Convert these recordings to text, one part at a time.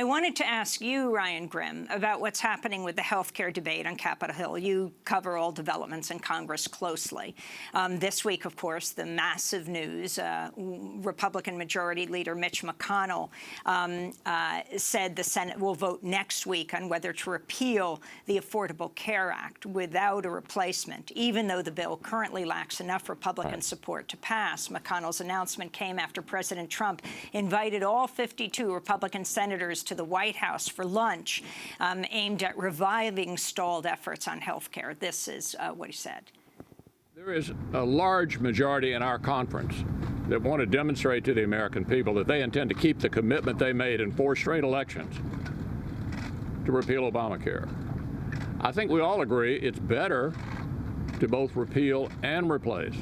I wanted to ask you, Ryan Grim, about what's happening with the health care debate on Capitol Hill. You cover all developments in Congress closely. This week, of course, the massive news, Republican Majority Leader Mitch McConnell said the Senate will vote next week on whether to repeal the Affordable Care Act without a replacement, even though the bill currently lacks enough Republican support to pass. McConnell's announcement came after President Trump invited all 52 Republican senators to the White House for lunch, aimed at reviving stalled efforts on health care. This is what he said. There is a large majority in our conference that want to demonstrate to the American people that they intend to keep the commitment they made in 4 straight elections to repeal Obamacare. I think we all agree it's better to both repeal and replace.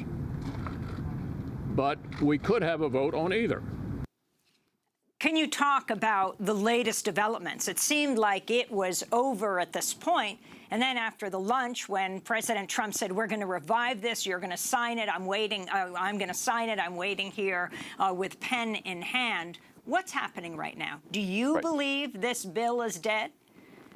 But we could have a vote on either. Can you talk about the latest developments? It seemed like it was over at this point, and then after the lunch, when President Trump said, we're going to revive this, you're going to sign it, I'm waiting, I'm going to sign it, I'm waiting here with pen in hand. What's happening right now? Do you believe this bill is dead?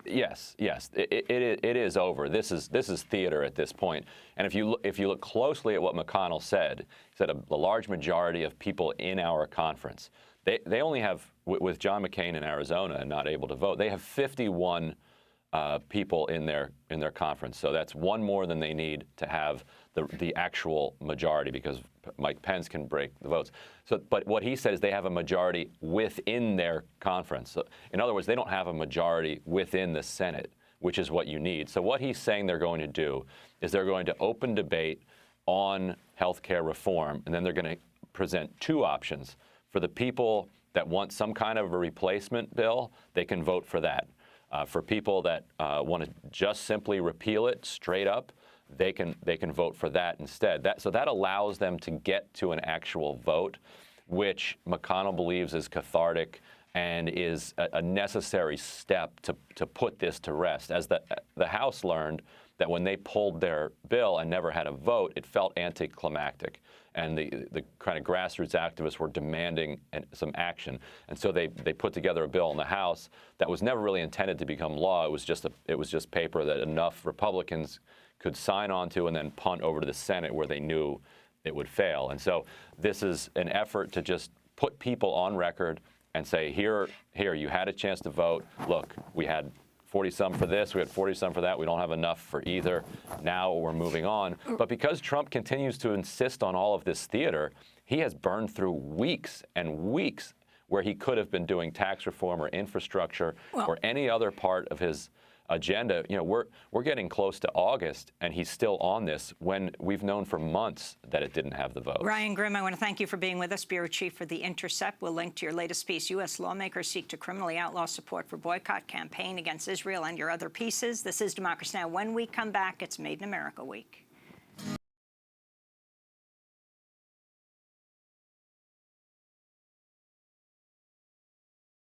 Yes, it is over. This is theater at this point. And if you look closely at what McConnell said, he said a large majority of people in our conference. They only have, with John McCain in Arizona and not able to vote, they have 51 people in their conference. So that's one more than they need to have the actual majority, because Mike Pence can break the votes. So, but what he said is they have a majority within their conference. So, in other words, they don't have a majority within the Senate, which is what you need. So what he's saying they're going to do is they're going to open debate on health care reform, and then they're going to present 2 options. For the people that want some kind of a replacement bill, they can vote for that. For people that want to just simply repeal it straight up, they can vote for that instead. So that allows them to get to an actual vote, which McConnell believes is cathartic and is a necessary step to put this to rest. As the House learned that when they pulled their bill and never had a vote, it felt anticlimactic. And the kind of grassroots activists were demanding some action. And so they put together a bill in the House that was never really intended to become law. It was just paper that enough Republicans could sign onto and then punt over to the Senate, where they knew it would fail. And so this is an effort to just put people on record and say, here, you had a chance to vote. Look, we had 40-some for this, we had 40-some for that. We don't have enough for either. Now we're moving on. But because Trump continues to insist on all of this theater, he has burned through weeks and weeks where he could have been doing tax reform or infrastructure or any other part of his agenda. You know, we're getting close to August, and he's still on this when we've known for months that it didn't have the vote. Ryan Grim, I want to thank you for being with us, Bureau Chief for The Intercept. We'll link to your latest piece, U.S. lawmakers seek to criminally outlaw support for boycott campaign against Israel, and your other pieces. This is Democracy Now! When we come back, it's Made in America Week.